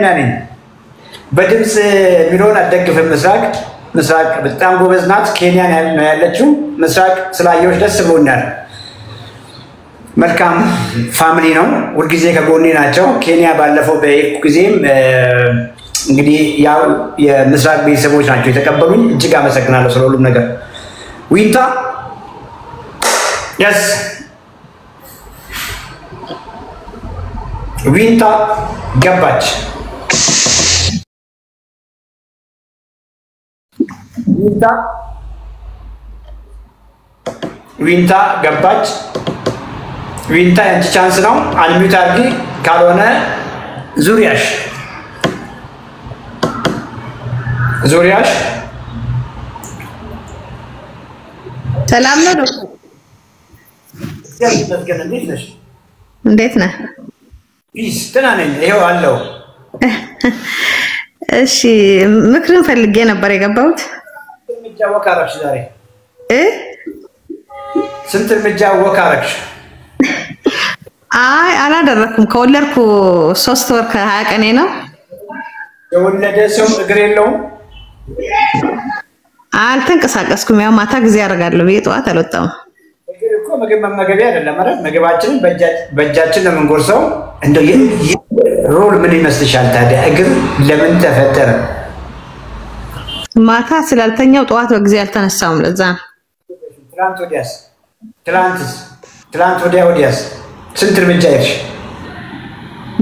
ነኝ በድምጽ ሚሊዮን አደግፈም ምስራቅ በጣም ጎበዝ ናት ኬንያ ነው ያለችው ምስራቅ ስላየዎች ደስ ብሎኛል መልካም ፋሚሊ ነው ሁሉ ጊዜ ከጎኔ ናቸው ኬንያ ባለፈው በኤኩ ጊዜም እንግዲህ ያው የምስራቅ ቤተሰቦች ናቸው የተቀበሉኝ እጅግ አመሰግናለሁ ስለሁሉም ነገር ዊንታ yes ዊንታ ገባች ዊንታ ገባች ዊንታ ያንቺ ቻንስ ነው አንሚዩት አድርጊ ካልሆነ ዙሪያሽ ሰላም ነው ዶክተር እንዴት ነህ ፒስ ተናነኝ ይሄው አለው እሺ ምክርን ፈልጌ ነበር የገባሁት ወካራክሽ ዛሬ ስንት ወካራክሽ አይ አላደረኩም ከወለድኩ 3 ወር ከ20 ቀኔ ነው የወለደ ሰው እግር የለውም አልተንቀሳቀስኩም ያው ማታ ጊዜ አደርጋለሁ በየጧት አልወጣም እግር እኮ ምግብ መመገቢያ አይደለም ማለት ምግባችንን በእጃችን ነው የምንጎርሰው እንደው ሮል ምን ይመስልሻል ታዲያ እግር ለምን ተፈጠረ ማታ ስላልተኛው ጧት በጊዜ አልተነሳውም ለዛ ትላንት ወዲያስ ስንት እርምጃ ይርሽ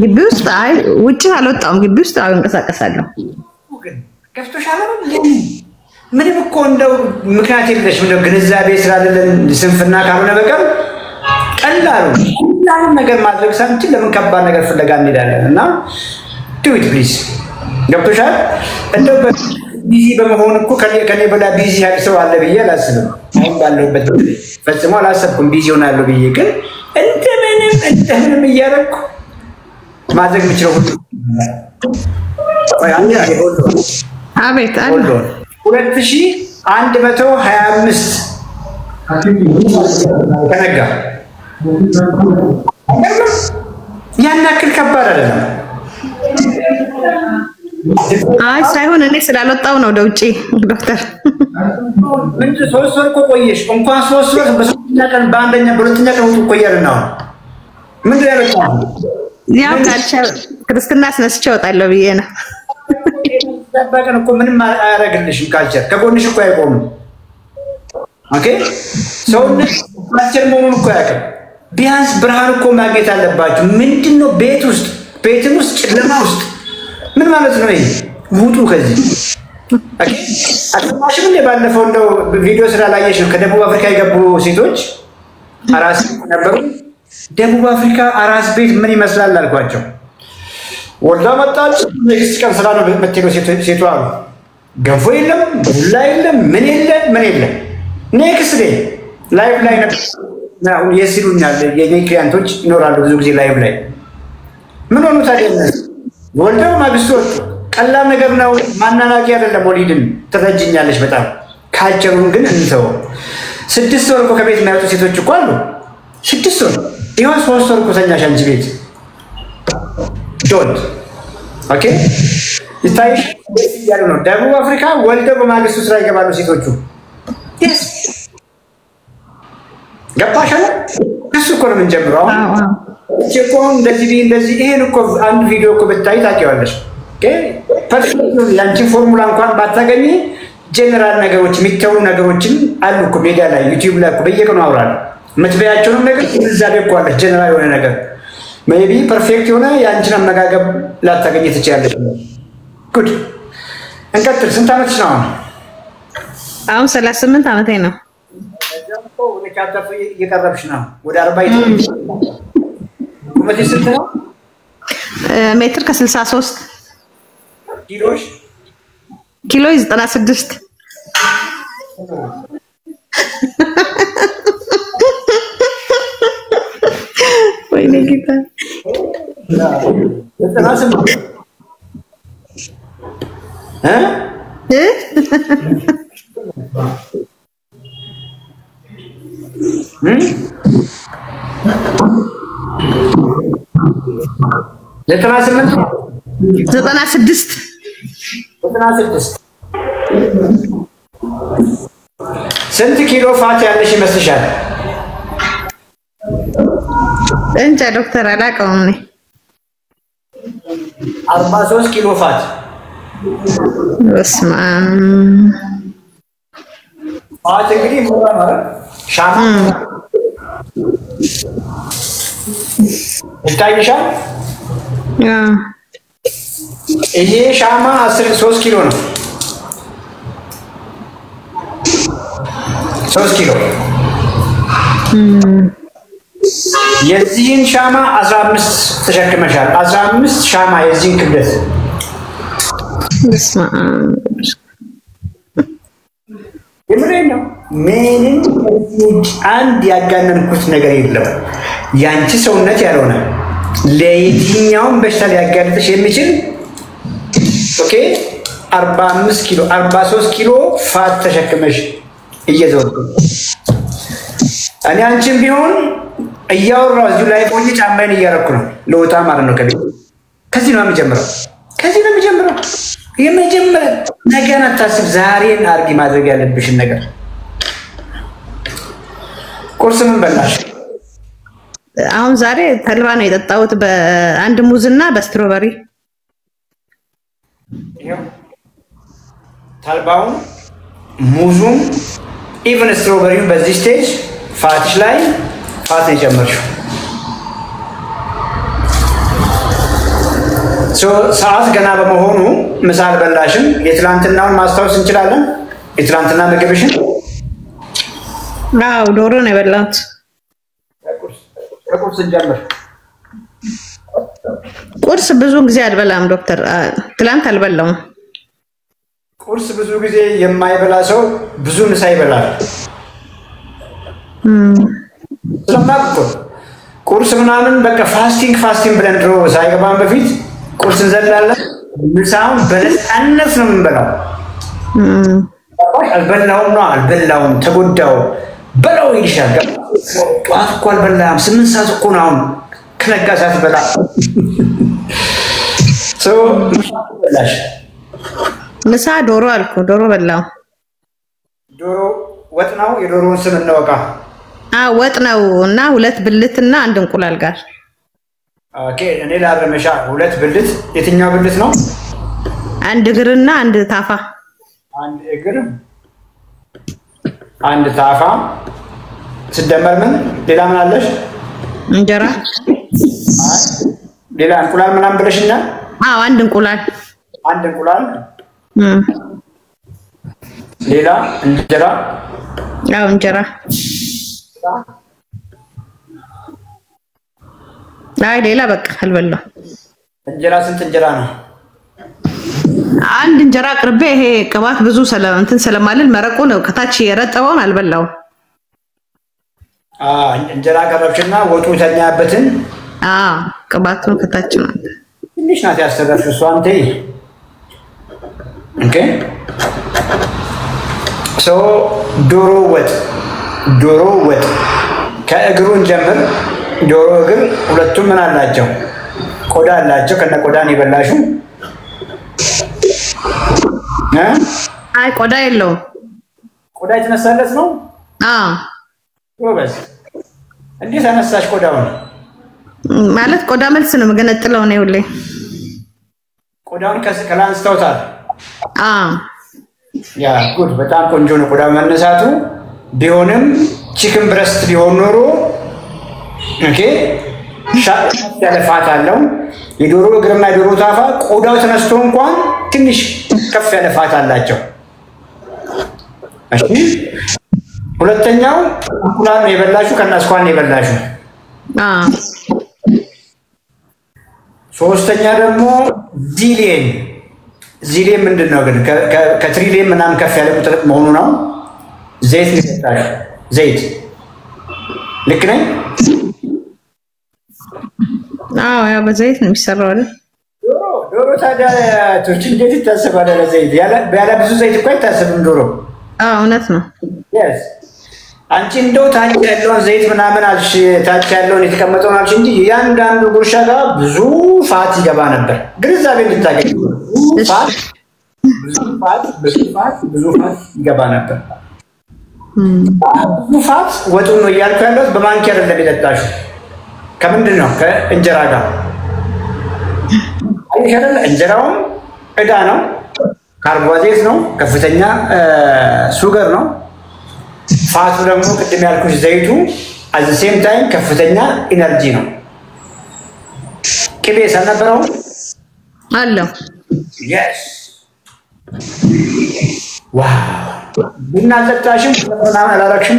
ግቢ ውስጥ አይ ውጪ አልወጣም ግቢ ውስጥ አሁን እንቀሳቀሳለሁ ከፍቶሻል ምንም እኮ እንደው ምክንያት የለሽ እንደው ግንዛቤ ስላደለን ስንፍና ካልሆነ በቀር ቀላሉ ነገር ማድረግ ሳንችል ለምን ከባድ ነገር ፍለጋ እንሄዳለን እና do it please ገብቶሻል እንደው ቢዚ በመሆን እኮ ከኔ በላ ቢዚ ያክሰው አለ ብዬ አላስብም አሁን ባለሁበት ፈጽሞ አላሰብኩም ቢዚ ሆናለሁ ብዬ ግን እንደምንም እያደረኩ ማድረግ የምችለው ሁሉ አንዴ አቤት አለ 2125 ከነጋ ያን ያክል ከባድ አይደለም አይ ሳይሆን እኔ ስላልወጣው ነው ወደ ውጪ ዶክተር ምን 3 ወር ቆየሽ እንኳን 3 ወር በሶስተኛ ቀን በአንደኛ በሁለተኛ ቀን ወጡ ቆየርናው ምን ያረጋው ያው ካልቸር ክርስትና አስነስቼ ወጣለሁ ብዬ ነው ተባቀን እኮ ምንም አያረግልሽም ካልቸር ከጎንሽ እኮ አይቆምም ኦኬ ሰውነት ካልቸር መሆኑን እኮ ያቀ ቢያንስ ብርሃን እኮ ማግኘት አለባችሁ ምንድነው ቤትም ውስጥ ጨለማ ውስጥ ምን ማለት ነው ይሄ ውጡ ከዚህ ኦኬ አጥማሽም ባለፈው እንደው ቪዲዮ ስላላየሽ ከደቡብ አፍሪካ የገቡ ሴቶች አራስ ነበሩ ደቡብ አፍሪካ አራስ ቤት ምን ይመስላል አልኳቸው ወልዳ መጣች ለዚህ ቀን ስራ ነው መጥተው ሴቷ አሉ ገንፎ የለም ቡላ የለም ምን የለም ኔክስት ዴይ ላይቭ ላይ ነው የሲሉኛል የኔ ክሊያንቶች ይኖራሉ ብዙ ጊዜ ላይቭ ላይ ምን ሆኑ ታዲያ ወልደው ማግስቱ ቀላል ነገር ነው ማናናቂ አይደለም ወሊድን ትረጅኛለሽ በጣም ካልቸሩን ግን እንተው 6 ወር እኮ ከቤት የሚያወጡ ሴቶች እኮ አሉ 6 ወር ይሁን 3 ወር እኮ ተኛሽ አንቺ ቤት ዶንት ኦኬ ይታይሽ ያሉ ነው ደቡብ አፍሪካ ወልደው በማግስቱ ስራ ይገባሉ ሴቶቹ yes ገባሽ እሱ እኮ ነው የምንጀምረው ቼኮን እንደዚህ ይሄን እኮ አንድ ቪዲዮ እኮ ብታይ ታውቂዋለሽ ኦኬ ፐርፌክት ያንቺ ፎርሙላ እንኳን ባታገኚ ጀነራል ነገሮች የሚተው ነገሮችን አሉ እኮ ሜዲያ ላይ ዩቲዩብ ላይ እኮ በየቀኑ አውራለሁ መትበያቸውን ነገር ግንዛቤ እኮ አለ ጀነራል የሆነ ነገር ሜቢ ፐርፌክት የሆነ ያንቺን አመጋገብ ላታገኚ ትችያለሽ ጉድ እንቀጥል ስንት ዓመትሽ ነው አሁን 38 ዓመቴ ነው ወደ ካታፍ እየቀረብሽ ነው ወደ 40 ይተሽ ቁመቴ ስንት ነው ሜትር ከ63 ኪሎ 96 ወይኔ ጌታ ዘጠና ስምንት 96 ስንት ኪሎ ፋት ያለሽ ይመስልሻል? እንጃ ዶክተር አላውቀውም እኔ 43 ኪሎ ፋት። በስመ አብ ፋት እንግዲህ ሞራ ሻማ ይታይሻል? ይሄ ሻማ 3 ኪሎ ነው። 3 ኪሎ የዚህን ሻማ 15 ተሸክመሻል። 15 ሻማ የዚህን ክብደት በስመ አብ የምሬን ነው። ምንም አንድ ያጋነንኩት ነገር የለም። ያንቺ ሰውነት ያልሆነ ለየትኛውም በሽታ ሊያጋልጥሽ የሚችል ኦኬ 45 ኪሎ 43 ኪሎ ፋት ተሸክመሽ እየዘወርኩ እኔ አንቺም ቢሆን እያወራሁ እዚሁ ላይ ቆይ ጫማዬን እያረኩ ነው ለወጣ ማለት ነው። ከዚህ ነው የሚጀምረው። የመጀመሪያ ነገን አታስብ፣ ዛሬን አርጊ ማድረግ ያለብሽን ነገር። ቁርስ ምን በላሽ? አሁን ዛሬ ተልባ ነው የጠጣሁት በአንድ ሙዝና በስትሮበሪ። ተልባውን ሙዙም ኢቭን ስትሮበሪውን በዚህ ስቴጅ ፋትሽ ላይ ፋት ነው የጨመርሽው። ሰዓት ገና በመሆኑ ምሳ አልበላሽም። የትላንትናውን ማስታወስ እንችላለን? የትላንትና ምግብሽን? አዎ ዶሮ ነው የበላሁት። ከቁርስ እንጀምር። ቁርስ ብዙ ጊዜ አልበላም ዶክተር፣ ትላንት አልበላውም። ቁርስ ብዙ ጊዜ የማይበላ ሰው ብዙ ምሳ ይበላል። ስለማውቅ ቁርስ ምናምን በቃ ፋስቲንግ ብለን ድሮ ሳይገባን በፊት ቁርስ እንዘላለን። ምሳውን በነፃነት ነው የምንበላው። አልበላውም ተጎዳው በላው ይሻል። ጠዋት እኮ አልበላም 8 ሰዓት እኮ ነው አሁን ከነጋ ሰዓት በላ ምሳ ዶሮ አልኩ። ዶሮ በላው። ዶሮ ወጥ ነው። የዶሮውን ስም እንወቃ። ወጥ ነው እና 2 ብልትና 1 እንቁላል ጋር። ኦኬ እኔ ላረመሻ 2 ብልት። የትኛው ብልት ነው? 1 እግርና 1 ታፋ። 1 እግር 1 ታፋ ሲደመር ምን ሌላ ምን አለሽ? እንጀራ። ሌላ እንቁላል ምናምን ብለሽኛል? 1 እንቁላል። 1 እንቁላል ሌላ እንጀራ። እንጀራ። ሌላ በቃ አልበላም። እንጀራ ስንት እንጀራ ነው? 1 እንጀራ ቅርቤ። ይሄ ቅባት ብዙ ስለማልል መረቁ ነው ከታች የረጠበውን አልበላው። እንጀራ ቀረብሽና ወጡ ተኛበትን። ቅባቱን ከታች ነው። ትንሽ ናት ያስተጋሽ እሷ አንተ። ኦኬ ዶሮ ወጥ ከእግሩን ጀምር። ዶሮ እግር ሁለቱም ምን አላቸው? ቆዳ አላቸው። ከነ ቆዳን ይበላሹ? ቆዳ የለውም። ቆዳ የተነሳለት ነው? ጎበዝ። እንዴት አነሳሽ ቆዳውን? ማለት ቆዳ መልስ ነው መገነጥለው ነው ሁሌ። ቆዳውን ከላይ አንስተውታል? ያ ጉድ፣ በጣም ቆንጆ ነው ቆዳ መነሳቱ። ቢሆንም ቺክን ብረስት ቢሆን ኖሮ ኦኬ ያለ ፋት አለው። የዶሮ እግርና የዶሮ ታፋ ቆዳው ተነስቶ እንኳን ትንሽ ከፍ ያለ ፋት አላቸው። እሺ ሁለተኛው እንቁላል ነው የበላሽው፣ ከናስኳን ነው የበላሽው። ሶስተኛ ደግሞ ዚሌን ምንድን ነው ግን? ከትሪሊየን ምናምን ከፍ ያለ ቁጥር መሆኑ ነው። ዘይት ነው የሰጣሽው። ዘይት ልክ ነኝ? ያው በዘይት ነው የሚሰራው አይደል? ዶሮ ታዲያ ቶች እንዴት ይታሰባል? ዘይት ያለ ብዙ ዘይት እኮ አይታሰብም ዶሮ። እውነት ነው። አንቺ እንደው ታች ያለውን ዘይት ምናምን አልሽ፣ ታች ያለውን የተቀመጠውን አልሽ እንጂ ያንዳንዱ ጉርሻ ጋር ብዙ ፋት ይገባ ነበር። ግንዛቤ እንድታገኝ ብዙ ፋት ይገባ ነበር። ብዙ ፋት ወጡን ነው እያልኩ ያለሁት በማንኪያ አይደለም የጠጣሽው። ከምንድን ነው? ከእንጀራ ጋር አይሻለ? እንጀራውም ዕዳ ነው፣ ካርቦሃይድሬት ነው፣ ከፍተኛ ሱገር ነው። ፋቱ ደግሞ ቅድም ያልኩሽ ዘይቱ at the same time ከፍተኛ ኢነርጂ ነው። ቅቤ ሳልነበረው አለው። yes ዋው ቡና ጠጣሽም? አላረግሽም?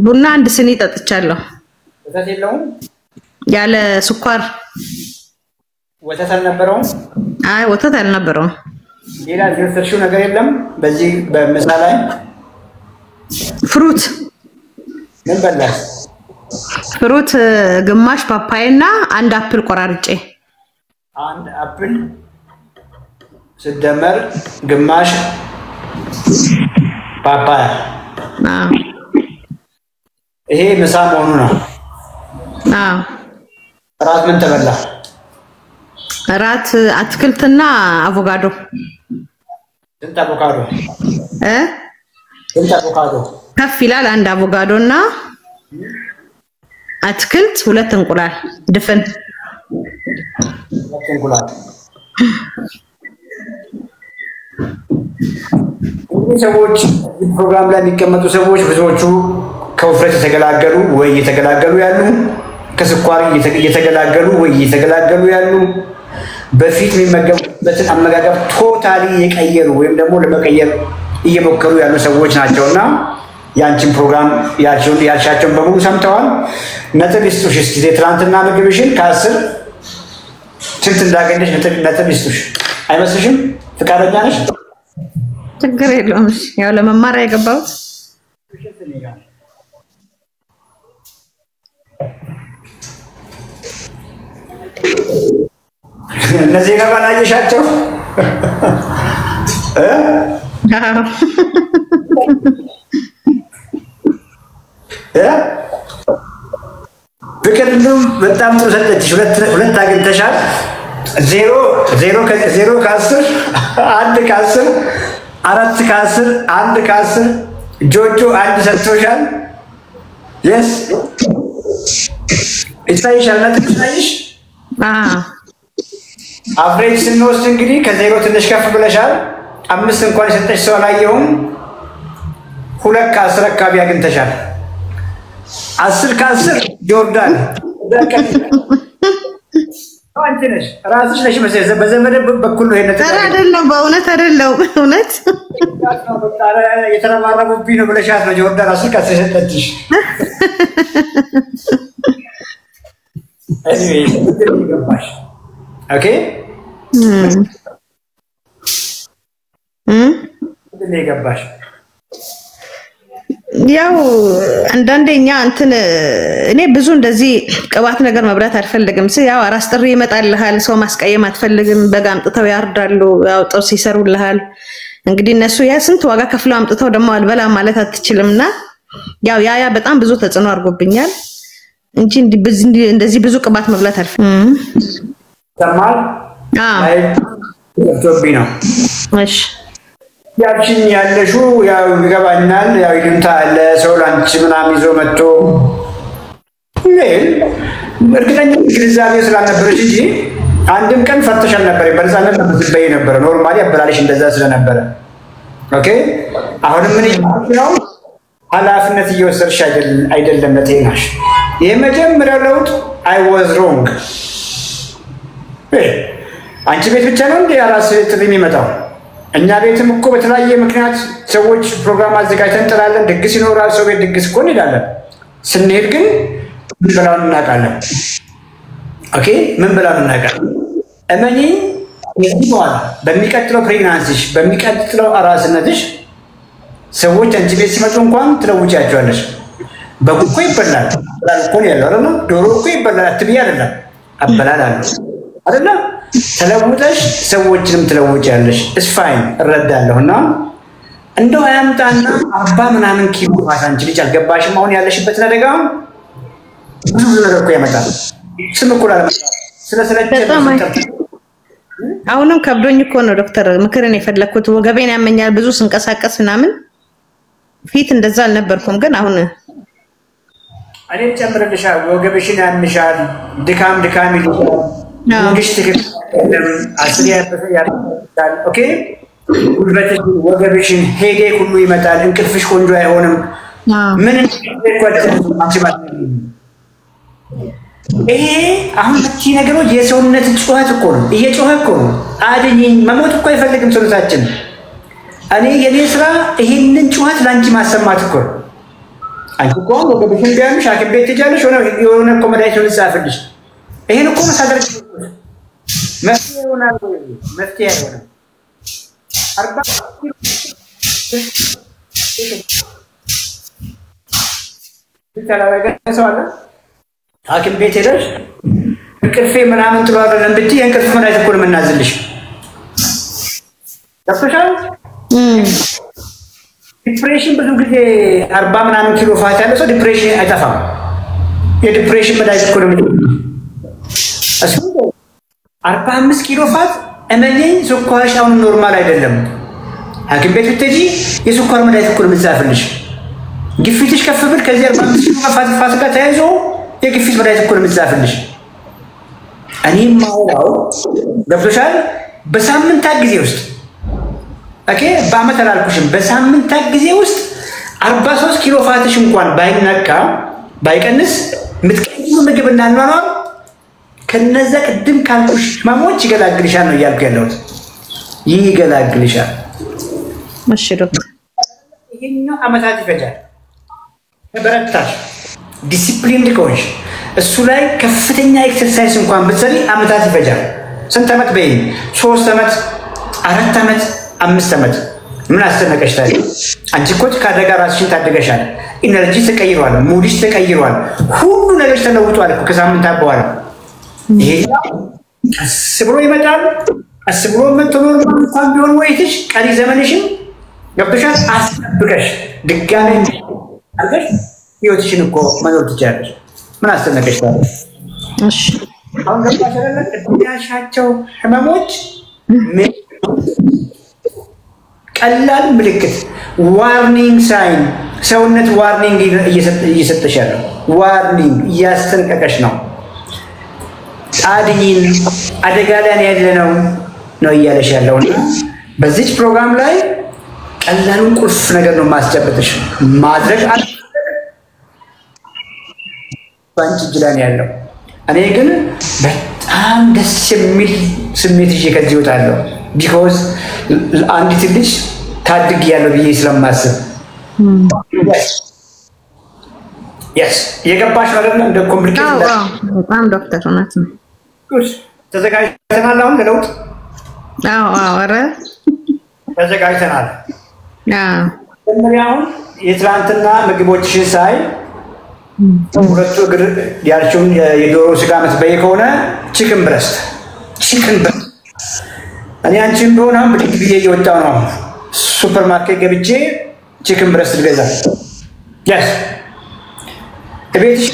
ቡና አንድ ስኒ ጠጥቻለሁ። ወተት የለውም? ያለ ስኳር። ወተት አልነበረውም? አይ ወተት አልነበረውም። ሌላ የወሰድሽው ነገር የለም? በዚህ በምሳ ላይ ፍሩት ምን በላሽ? ፍሩት ግማሽ ፓፓያና አንድ አፕል ቆራርጬ። አንድ አፕል ሲደመር ግማሽ ፓፓያ። ይሄ ምሳ መሆኑ ነው። እራት ምን ተበላ? እራት አትክልትና አቮካዶ። ስንት አቮካዶ? ስንት አቮካዶ? ከፍ ይላል። አንድ አቮካዶና አትክልት፣ 2 እንቁላል ድፍን። 2 እንቁላል። ሰዎች ፕሮግራም ላይ የሚቀመጡ ሰዎች ብዙዎቹ ከውፍረት የተገላገሉ ወይ እየተገላገሉ ያሉ፣ ከስኳር እየተገላገሉ ወይ እየተገላገሉ ያሉ፣ በፊት የሚመገቡበትን አመጋገብ ቶታሊ የቀየሩ ወይም ደግሞ ለመቀየር እየሞከሩ ያሉ ሰዎች ናቸውና ያንቺን ፕሮግራም ያልሻቸውን በሙሉ ሰምተዋል። ነጥብ ይስጡሽ እስኪ። ትናንትና ምግብሽን ከ10 ስንት እንዳገኘሽ ነጥብ ይስጡሽ። አይመስልሽም? ፍቃደኛ ነሽ? ችግር የለውም። ያው ለመማር የገባሁት እነዚህ ጋር ባላየሻቸው ፍቅር እንደውም በጣም ጥሩ ሰጠችሽ። ሁለት አግኝተሻል። 0 ከ10 1 ከ10 4 ከ10 1 ከ10 ጆጆ 1 ሰጥቶሻል። የስ ይታይሻል። ነጥብ ይታይሽ። አፍሬጅ ስንወስድ እንግዲህ ከዜሮ ትንሽ ከፍ ብለሻል። 5 እንኳን የሰጠሽ ሰው አላየሁም። 2 ከ10 አካባቢ አግኝተሻል። 10 ከ10 ጆርዳን አንቺ ነሽ ራስሽ ነሽ መሰለኝ። በዘመድ በኩል ነው የነጠ አይደለም፣ በእውነት አይደለም። እውነት የተረማረሙብኝ ነው ብለሻት ነው ጆርዳን 10 ከ10 የሰጠችሽ። anyway ገባሽ? ኦኬ ምን ገባሽ? ያው አንዳንደኛ እኔ ብዙ እንደዚህ ቅባት ነገር መብላት አልፈልግም። ያው አራስ ጥሪ ይመጣልሃል፣ ሰው ማስቀየም አትፈልግም። በጋ አምጥተው ያርዳሉ፣ ያው ጥብስ ይሰሩልሃል። እንግዲህ እነሱ ስንት ዋጋ ከፍለው አምጥተው ደግሞ አልበላም ማለት አትችልምና ያው ያ በጣም ብዙ ተጽዕኖ አድርጎብኛል እንጂ እንደዚህ ብዙ ቅባት መብላት አልፈልግም። ተማል አይ ዶቢ ነው። እሺ ያችን ያለሹ ያው ይገባኛል። ያው ይንታ አለ ሰው ላንቺ ምናምን ይዞ መጥቶ እርግጠኛ ግንዛቤ ስላልነበረሽ እንጂ አንድም ቀን ፈተሻል ነበር። በነፃነት በትበይ ነበር። ኖርማሊ አበላልሽ እንደዛ ስለነበረ ኦኬ። አሁንም ምን ነው ኃላፊነት እየወሰድሽ አይደለም ለጤናሽ። የመጀመሪያው ለውጥ አይ ዋዝ ሮንግ። አንቺ ቤት ብቻ ነው እንዴ አራስ ጥሪ የሚመጣው? እኛ ቤትም እኮ በተለያየ ምክንያት ሰዎች ፕሮግራም አዘጋጅተን እንጥራለን። ድግስ ይኖራል፣ ሰው ቤት ድግስ እኮ እንሄዳለን። ስንሄድ ግን ምን ብላውን እናውቃለን። ኦኬ ምን ብላውን እናውቃለን። እመኚ እዚህ በኋላ በሚቀጥለው ፕሬግናንሲሽ በሚቀጥለው አራስነትሽ ሰዎች አንቺ ቤት ሲመጡ እንኳን ትለውጫቸዋለሽ። በግ እኮ ይበላል እኮ ነው ያለው አይደል? ዶሮ እኮ ይበላል አትብይ አይደለም፣ አበላል አለ አይደል? ተለውጠሽ ሰዎችንም ትለውጫለሽ። እስፋይን እረዳለሁና እንደው አያምጣና 40 ምናምን ኪሎ ፋት አንቺ ልጅ አልገባሽም። አሁን ያለሽበት አደጋ ብዙ ነገር እኮ ያመጣል። ስም እኮ አሁንም ከብዶኝ እኮ ነው ዶክተር ምክርን የፈለኩት ወገቤን ያመኛል ብዙ ስንቀሳቀስ ምናምን ፊት እንደዛ አልነበርኩም ግን አሁን እኔ ጨምረልሻል ወገብሽን ያምሻል ድካም ይልሻል እንግዲህ ትክክል አስሪያ ያታል ኦኬ ጉልበትሽ ወገብሽን ሄዴ ሁሉ ይመጣል እንቅልፍሽ ቆንጆ አይሆንም ምን እንደቆጠሩ ማችማት ይሄ አሁን እቺ ነገሮች የሰውነት ጩኸት እኮ ነው እየጮኸ እኮ ነው አድኝኝ መሞት እኮ አይፈልግም ሰውነታችን እኔ የኔ ስራ ይሄንን ጩኸት ላንቺ ማሰማት እኮ አንቺ እኮ ወገብሽን ቢያምሽ ሐኪም ቤት ትሄጃለሽ የሆነ እኮ መድኃኒት ልጻፍልሽ ይሄን እኮ መሳደር መፍትሄ ይሆናል አርባ ሐኪም ቤት ሄደሽ እንቅልፌ ምናምን ጥሎ አይደለም ብትይ እንቅልፍ መድኃኒት እኮ ነው የምናዝልሽ ዳክተር ዲፕሬሽን ብዙ ጊዜ 40 ምናምን ኪሎ ፋት ያለው ሰው ዲፕሬሽን አይጠፋም የዲፕሬሽን መድኃኒት እኮ ነው እሱ 45 ኪሎ ፋት እመኚኝ ስኳርሽ አሁን ኖርማል አይደለም ሐኪም ቤት ብትሄጂ የስኳር መድኃኒት እኮ ነው የምትጻፍልሽ ግፊትሽ ከፍ ብል ከዚህ 45 ኪሎ ፋት ጋር ተያይዞ የግፊት መድኃኒት እኮ ነው የምትጻፍልሽ እኔም ማውራው ገብቶሻል በሳምንታት ጊዜ ውስጥ ኦኬ በአመት አላልኩሽም በሳምንታት ጊዜ ውስጥ 43 ኪሎ ፋትሽ እንኳን ባይነካ ባይቀንስ ምትቀይሩ ምግብና አኗኗር ከነዛ ቅድም ካልኩሽ ማሞች ይገላግልሻል ነው ያልኩ ያለሁት ይገላግልሻል እሺ ዶክተር ይሄኛው አመታት ይፈጃል በረታሽ ዲሲፕሊን ልቆሽ እሱ ላይ ከፍተኛ ኤክሰርሳይዝ እንኳን ብትሰሪ አመታት ይፈጃል ስንት አመት በይ 3 አመት 4 አመት 5 አመት ምን አስተነቀሽ ታዲያ አንቺ እኮ ከአደጋ ራስሽን ታደገሻል ኢነርጂ ተቀይሯል ሙድሽ ተቀይሯል ሁሉ ነገር ተለውጧል እኮ ከሳምንታት በኋላ ይሄ አስብሮ ይመጣል አስብሮ መጥቶር እንኳን ቢሆን ወይትሽ ቀሪ ዘመንሽን ገብተሻል አስጠብቀሽ ድጋሜ አርገሽ ህይወትሽን እኮ መኖር ትችያለሽ ምን አስተነቀሽ ታዲያ እሺ አሁን ገባሽ አይደል እድያሻቸው ህመሞች ቀላል ምልክት ዋርኒንግ ሳይን ሰውነት ዋርኒንግ እየሰጠሽ ያለው ዋርኒንግ እያስጠነቀቀሽ ነው አድኝን አደጋ ላይ ያለነው ነው እያለሽ ያለውና በዚህ ፕሮግራም ላይ ቀላሉን ቁልፍ ነገር ነው ማስጨበጥሽ ማድረግ ባንቺ ጅላን ያለው እኔ ግን በጣም ደስ የሚል ስሜት ይዤ ከዚህ ወጣለሁ ቢኮዝ አንዲት ልጅ ታድግ ያለው ብዬ ስለማስብ yes የገባሽ ማለት ነው እንደ ኮምፕሊኬት በጣም ዶክተር ሆናት ነው ጉድ ተዘጋጅተናል አሁን ለለውጥ ኧረ ተዘጋጅተናል መጀመሪያውን የትላንትና ምግቦችሽን ሳይ ሁለቱ እግር ያልሽውን የዶሮ ስጋ መትበይ ከሆነ ቺክን ብረስት እኔ አንቺን ቢሆንም ብድግ ብዬ እየወጣሁ ነው ሱፐርማርኬት ገብቼ ቺክን ብረስት ልገዛ yes እቤትሽ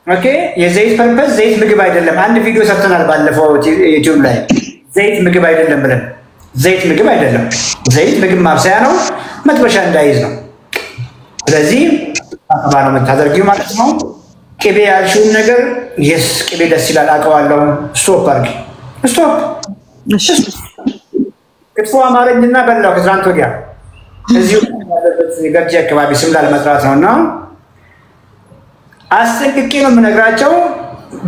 ኦኬ የዘይት ፐርፐስ ዘይት ምግብ አይደለም አንድ ቪዲዮ ሰርተናል ባለፈው ዩቲዩብ ላይ ዘይት ምግብ አይደለም ብለን ዘይት ምግብ አይደለም ዘይት ምግብ ማብሰያ ነው መጥበሻ እንዳይዝ ነው ስለዚህ አባባው መታደርጊው ማለት ነው ቅቤ ያልሽውን ነገር yes ቅቤ ደስ ይላል አቀዋለሁ ስቶፕ አድርጊ ስቶፕ ክትፎ አማረኝና በላው ከትናንት ወዲያ እዚሁ ያለበት ገርጂ አካባቢ ስም ላለመጥራት ነውና አስጠንቅቄ ነው የምነግራቸው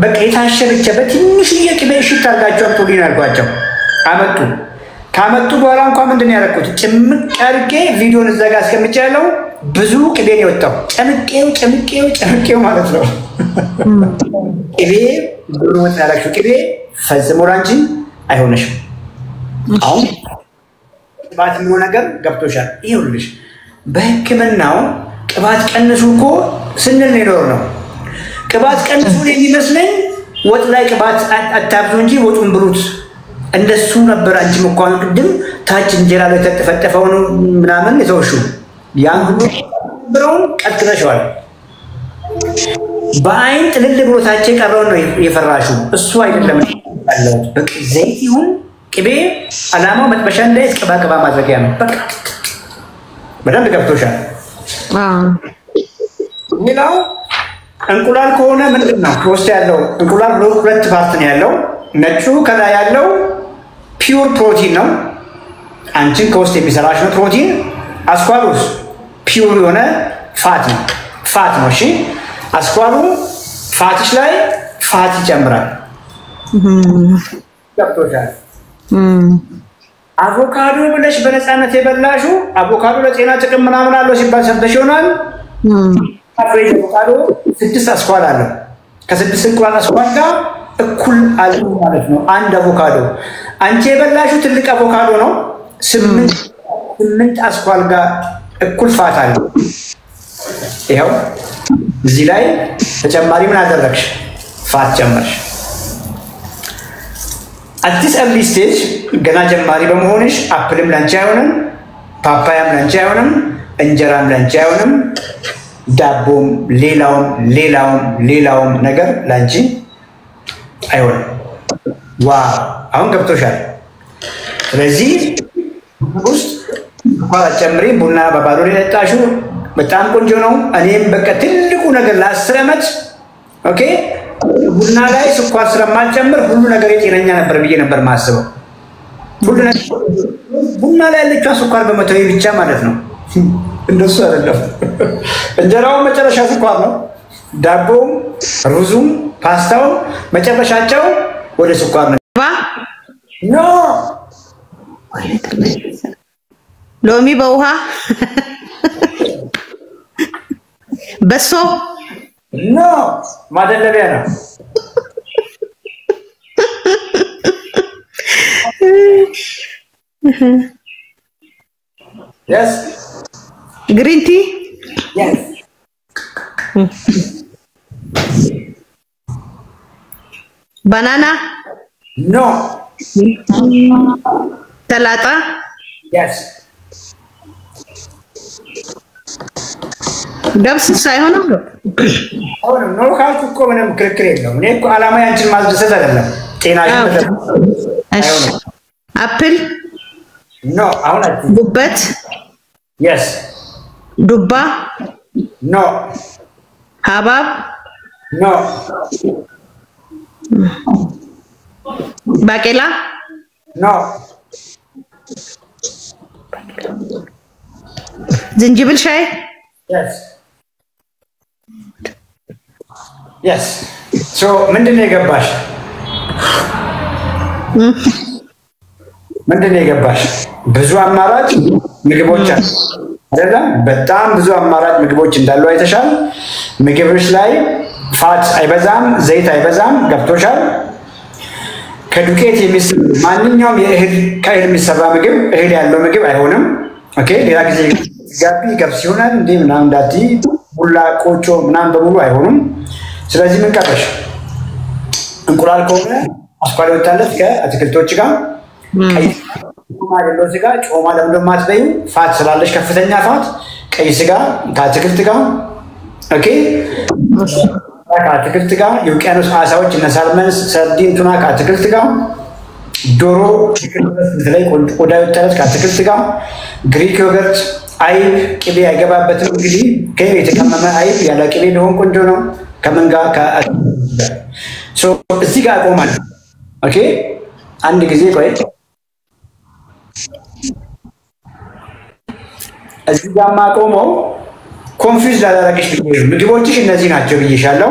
በቃ የታሸገች በትንሽ ቅቤ እሽት አድርጋቸው አምጡልኝ አልኳቸው ካመጡ በኋላ እንኳን ምንድን ነው ያደረኩት ጭምቅ አድርጌ ቪዲዮን እዛ ጋር አስቀምጫለሁ ብዙ ቅቤ ነው የወጣው ጨምቄው ማለት ነው ቅቤ ብሩ ወጣላችሁ ቅቤ ፈጽሞ ላንቺ አይሆንሽም አሁን ቅባት ምን ነገር ገብቶሻል ይሁንልሽ በህክምናው ቅባት ቀንሱ እኮ ስንል ነው ቅባት ቀንሱ የሚመስለኝ ወጥ ላይ ቅባት አታብዙ እንጂ ወጡን ብሉት እንደሱ ነበር አንቺ መኳን ቅድም ታች እንጀራ ላይ ተጠፈጠፈው ነው ምናምን የተወሹ ያን ሁሉ ብረውን ቀጥለሽዋል በአይን ጥልል ብሎ ታች የቀረው ነው የፈራሹ እሱ አይደለም ያለው በቃ ዘይት ይሁን ቅቤ አላማው መጥበሻ ላይ ቅባ ማድረጊያ ነው በቃ በደንብ ገብቶሻል ሌላው እንቁላል ከሆነ ምንድነው ውስጥ ያለው እንቁላል ሁለት ፓርት ነው ያለው ነጩ ከላይ ያለው ፒውር ፕሮቲን ነው አንቺን ከውስጥ የሚሰራሽ ነው ፕሮቲን አስኳሉስ ፒውር የሆነ ፋት ነው እሺ አስኳሉ ፋትሽ ላይ ፋት ይጨምራል ገብቶሻል አቮካዶ ብለሽ በነፃነት የበላሹ አቮካዶ ለጤና ጥቅም ምናምን አለው ሲባል ሰምተሽ ይሆናል አቮካዶ 6 አስኳል አለው ከ6 እንቁላል አስኳል ጋር እኩል አለ ማለት ነው አንድ አቮካዶ አንቺ የበላሹ ትልቅ አቮካዶ ነው 8 አስኳል ጋር እኩል ፋት አለው ይሄው እዚህ ላይ ተጨማሪ ምን አደረግሽ ፋት ጨመርሽ አዲስ early stage ገና ጀማሪ በመሆንሽ አፕልም ላንቺ አይሆንም ፓፓያም ላንቺ አይሆንም እንጀራም ላንቺ አይሆንም ዳቦም ሌላውም ነገር ላንቺ አይሆንም ዋው አሁን ገብቶሻል ስለዚህ ውስጥ ኋላ ጨምሪ ቡና በባዶ ለጣሹ በጣም ቆንጆ ነው እኔም በቃ ትልቁ ነገር ለ10 አመት ኦኬ ቡና ላይ ስኳር ስለማልጨምር ሁሉ ነገር የጤነኛ ነበር ብዬ ነበር ማስበው ሁሉ ነገር ቡና ላይ ለቻ ስኳር በመተው ብቻ ማለት ነው እንደሱ አይደለም እንጀራው መጨረሻ ስኳር ነው ዳቦም ሩዙም ፓስታው መጨረሻቸው ወደ ስኳር ነው ኖ ሎሚ በውሃ በሶ ኖ ማደለቢያ ነው yes green tea yes banana no salata yes ገብስ ሳይሆን ነው ካልኩ እኮ ምንም ክርክር የለውም እኔ እኮ አላማ ያንቺን ማስደሰት አይደለም ጤናሽ እሺ አፕል ኖ አሁን ጉበት yes ዱባ ኖ ሀባብ ኖ ባቄላ ኖ ዝንጅብል ሻይ yes so ምንድነው የገባሽ ብዙ አማራጭ ምግቦች አይደለም በጣም ብዙ አማራጭ ምግቦች እንዳሉ አይተሻል ምግቦች ላይ ፋት አይበዛም ዘይት አይበዛም ገብቶሻል ከዱቄት የሚሰራ ማንኛውም ከእህል የሚሰራ ምግብ እህል ያለው ምግብ አይሆንም ኦኬ ሌላ ጊዜ ጋቢ ገብስ ይሆናል እንዴ ምናምን ዳቲ ቡላ ቆጮ ምናምን በሙሉ አይሆንም ስለዚህ ምን ቀረሽ እንቁላል ከሆነ አስኳል ወጣለት ከአትክልቶች ጋር ቀይ ማለለው ስጋ ጮማ ለምደማት በይ ፋት ስላለሽ ከፍተኛ ፋት ቀይ ስጋ ከአትክልት ጋር ኦኬ ከአትክልት ጋር የውቅያኖስ አሳዎች እነ ሳልመን ሰርዲን ቱና ከአትክልት ጋር ዶሮ ላይ ቆዳ ወጣለት ከአትክልት ጋር ግሪክ ዮገርት አይብ ቅቤ አይገባበትም እንግዲህ ከቤት የተቀመመ አይብ ያለ ቅቤ ነው ቆንጆ ነው ከምን ጋር ሶ እዚህ ጋር ቆማል ኦኬ አንድ ጊዜ ቆይ እዚህ ጋር ማቆመው ኮንፊውዝ ላደረግሽ ምግቦችሽ እነዚህ ናቸው ብዬሻለሁ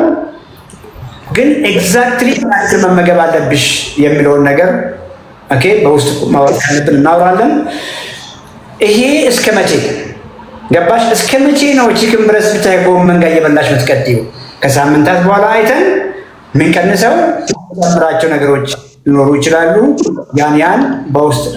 ግን ኤግዛክትሊ ማለት መመገብ አለብሽ የሚለውን ነገር ኦኬ በውስጥ ማወቅ አለብን እናወራለን ይሄ እስከ መቼ ገባሽ እስከ መቼ ነው ቺክን ብረስ ብታይ ጎመን ጋር እየበላሽ የምትቀጥይው ከሳምንታት በኋላ አይተን ምን ቀንሰው ተጨምራቸው ነገሮች ሊኖሩ ይችላሉ ያን በውስጥ